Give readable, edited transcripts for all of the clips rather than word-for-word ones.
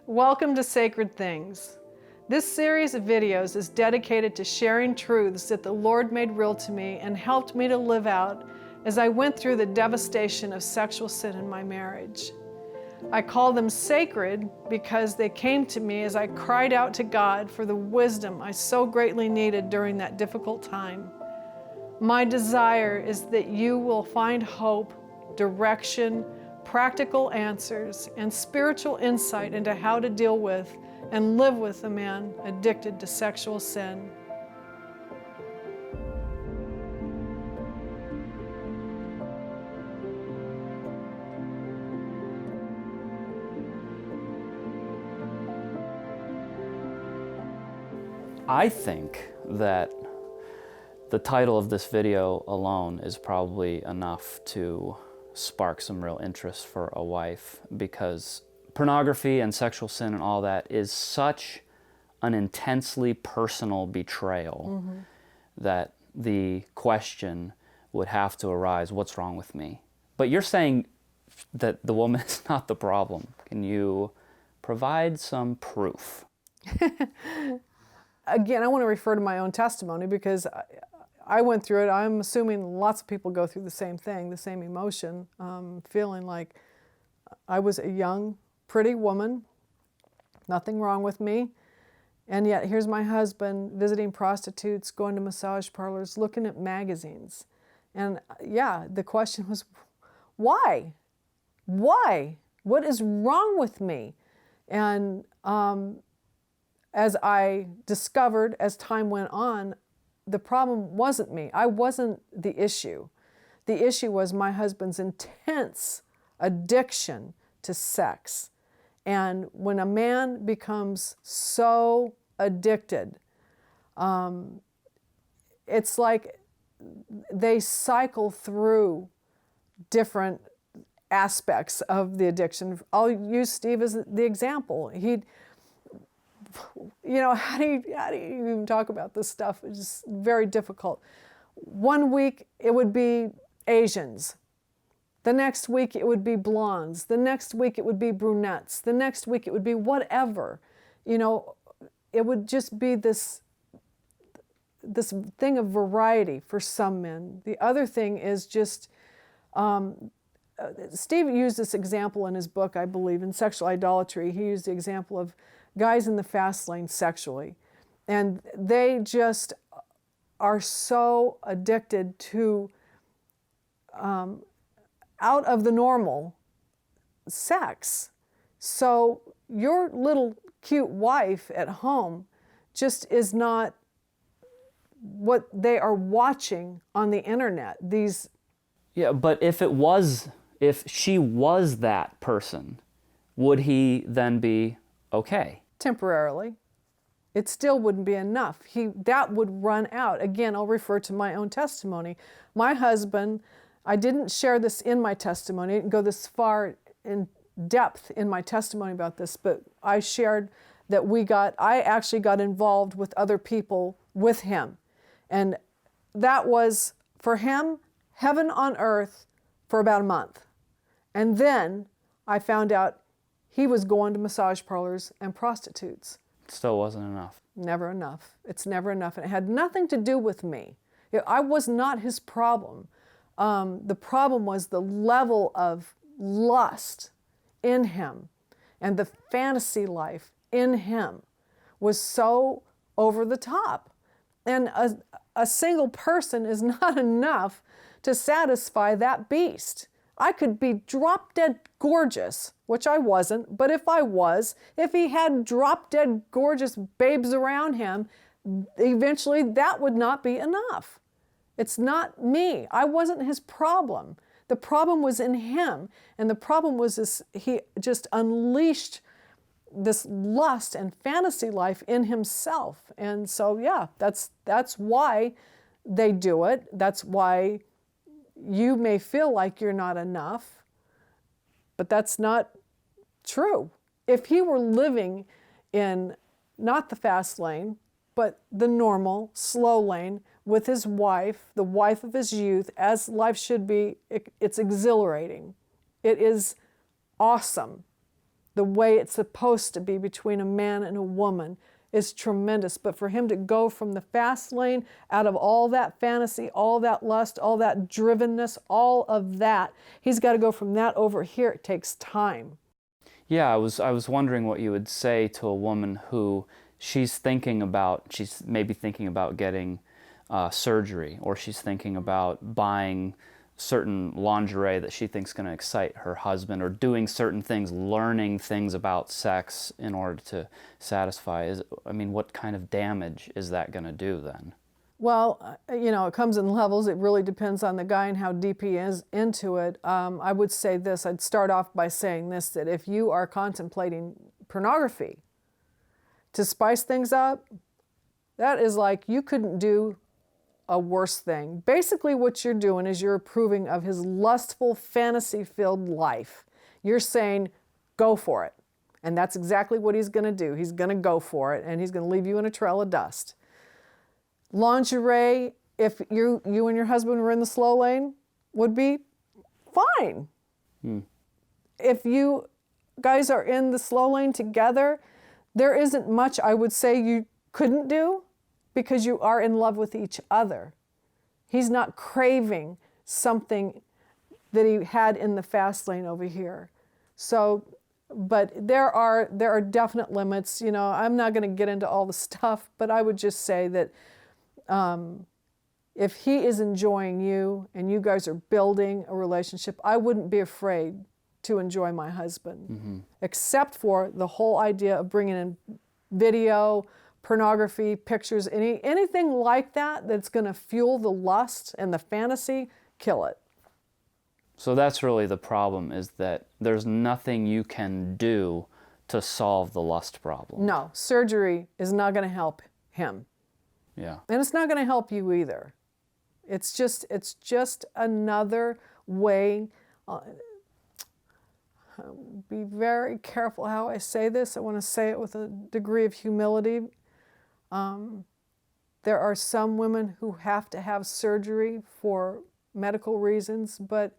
Welcome to Sacred Things. This series of videos is dedicated to sharing truths that the Lord made real to me and helped me to live out as I went through the devastation of sexual sin in my marriage. I call them sacred because they came to me as I cried out to God for the wisdom I so greatly needed during that difficult time. My desire is that you will find hope, direction, practical answers, and spiritual insight into how to deal with and live with a man addicted to sexual sin. I think that the title of this video alone is probably enough to spark some real interest for a wife, because pornography and sexual sin and all that is such an intensely personal betrayal that the question would have to arise, what's wrong with me? But you're saying that the woman is not the problem. Can you provide some proof? Again, I want to refer to my own testimony because I went through it. I'm assuming lots of people go through the same thing, the same emotion, feeling like I was a young, pretty woman, nothing wrong with me, and yet here's my husband visiting prostitutes, going to massage parlors, looking at magazines. And yeah, the question was, why? Why? What is wrong with me? And as I discovered as time went on, the problem wasn't me. I wasn't the issue. The issue was my husband's intense addiction to sex. And when a man becomes so addicted, it's like they cycle through different aspects of the addiction. I'll use Steve as the example. How do you even talk about this stuff? It's just very difficult. One week it would be Asians. The next week it would be blondes. The next week it would be brunettes. The next week it would be whatever. It would just be this thing of variety for some men. The other thing is just, Steve used this example in his book, I believe, in Sexual Idolatry. He used the example of guys in the fast lane sexually. And they just are so addicted to out of the normal sex. So your little cute wife at home just is not what they are watching on the internet. Yeah, but if she was that person, would he then be okay? Temporarily. It still wouldn't be enough. That would run out. Again, I'll refer to my own testimony. My husband, I didn't share this in my testimony, I didn't go this far in depth in my testimony about this, but I shared that I actually got involved with other people with him. And that was, for him, heaven on earth for about a month. And then I found out he was going to massage parlors and prostitutes. It still wasn't enough. Never enough. It's never enough. And it had nothing to do with me. I was not his problem. The problem was the level of lust in him, and the fantasy life in him was so over the top. And a single person is not enough to satisfy that beast. I could be drop dead gorgeous, which I wasn't, but if he had drop dead gorgeous babes around him, eventually that would not be enough. It's not me. I wasn't his problem. The problem was in him, and the problem was he just unleashed this lust and fantasy life in himself. And so, yeah, that's why they do it. That's why you may feel like you're not enough, but that's not true. If he were living in not the fast lane, but the normal, slow lane with his wife, the wife of his youth, as life should be, it's exhilarating. It is awesome. the way it's supposed to be between a man and a woman is tremendous. But for him to go from the fast lane, out of all that fantasy, all that lust, all that drivenness, all of that, he's got to go from that over here. It takes time. Yeah, I was wondering what you would say to a woman who she's maybe thinking about getting surgery, or she's thinking about buying certain lingerie that she thinks is going to excite her husband, or doing certain things, learning things about sex in order to satisfy. What kind of damage is that going to do then? Well, it comes in levels. It really depends on the guy and how deep he is into it. I would say this. I'd start off by saying this, that if you are contemplating pornography to spice things up, that is like you couldn't do a worse thing. Basically what you're doing is you're approving of his lustful, fantasy-filled life. You're saying, go for it. And that's exactly what he's going to do. He's going to go for it, and he's going to leave you in a trail of dust. Lingerie, if you and your husband were in the slow lane, would be fine. If you guys are in the slow lane together, there isn't much I would say you couldn't do, because you are in love with each other. He's not craving something that he had in the fast lane over here. So, but there are definite limits. I'm not going to get into all the stuff, but I would just say that if he is enjoying you and you guys are building a relationship, I wouldn't be afraid to enjoy my husband, except for the whole idea of bringing in video, pornography, pictures, anything like that that's going to fuel the lust and the fantasy, kill it. So that's really the problem, is that there's nothing you can do to solve the lust problem. No, surgery is not going to help him. Yeah. And it's not going to help you either. It's just another way. Be very careful how I say this. I want to say it with a degree of humility. There are some women who have to have surgery for medical reasons, but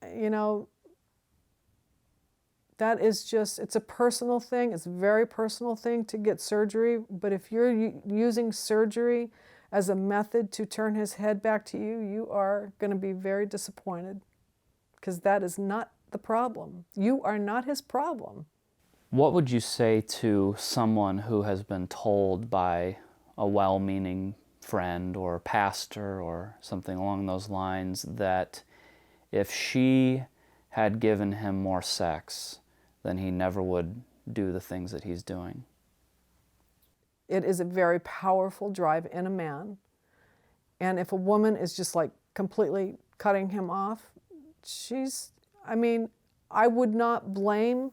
that is it's a personal thing. It's a very personal thing to get surgery. But if you're using surgery as a method to turn his head back to you, you are going to be very disappointed, because that is not the problem. You are not his problem. What would you say to someone who has been told by a well-meaning friend or pastor or something along those lines that if she had given him more sex, then he never would do the things that he's doing? It is a very powerful drive in a man. And if a woman is just like completely cutting him off, I would not blame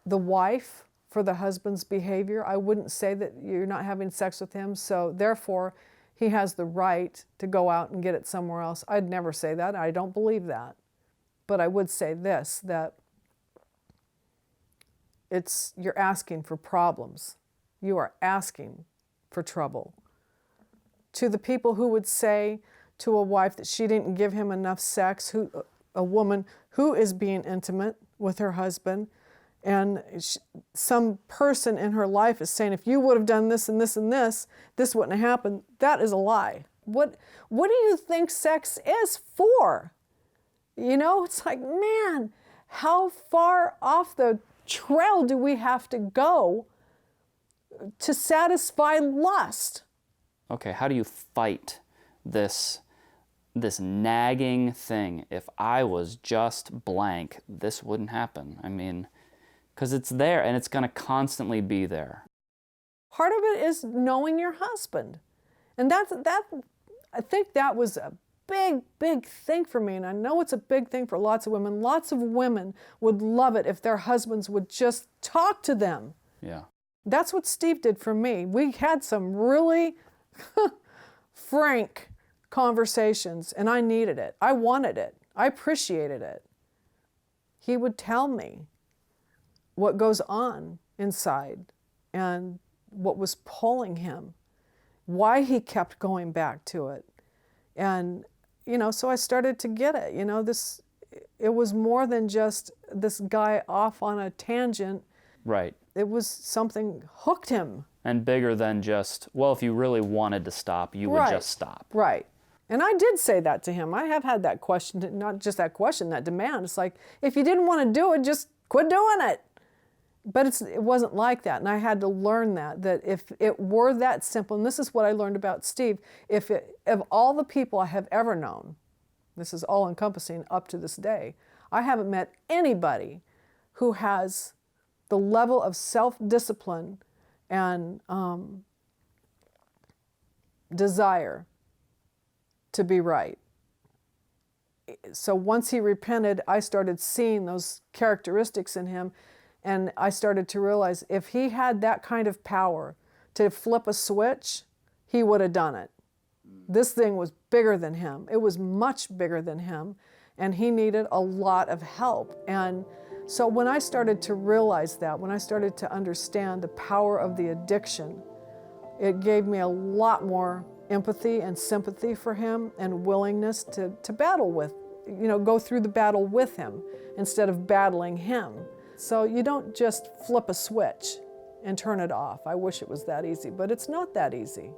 the wife for the husband's behavior. I wouldn't say that you're not having sex with him, so therefore he has the right to go out and get it somewhere else. I'd never say that. I don't believe that. But I would say this, that you're asking for problems. You are asking for trouble. To the people who would say to a wife that she didn't give him enough sex, a woman who is being intimate with her husband, and some person in her life is saying, if you would have done this and this and this, this wouldn't have happened. That is a lie. What do you think sex is for? It's like, man, how far off the trail do we have to go to satisfy lust? Okay, how do you fight this nagging thing? If I was just blank, this wouldn't happen. Because it's there, and it's going to constantly be there. Part of it is knowing your husband. And I think that was a big, big thing for me. And I know it's a big thing for lots of women. Lots of women would love it if their husbands would just talk to them. Yeah. That's what Steve did for me. We had some really frank conversations, and I needed it. I wanted it. I appreciated it. He would tell me what goes on inside and what was pulling him, why he kept going back to it. And, so I started to get it. it was more than just this guy off on a tangent. Right. It was something hooked him. And bigger than just, well, if you really wanted to stop, you would just stop. Right. And I did say that to him. I have had that question, not just that question, that demand. It's like, if you didn't want to do it, just quit doing it. But it wasn't like that. And I had to learn that if it were that simple, and this is what I learned about Steve, of all the people I have ever known, this is all encompassing up to this day, I haven't met anybody who has the level of self-discipline and desire to be right. So once he repented, I started seeing those characteristics in him, and I started to realize if he had that kind of power to flip a switch, he would have done it. This thing was bigger than him. It was much bigger than him, and he needed a lot of help. And so when I started to realize that, when I started to understand the power of the addiction, it gave me a lot more empathy and sympathy for him and willingness to battle with, go through the battle with him instead of battling him. So you don't just flip a switch and turn it off. I wish it was that easy, but it's not that easy.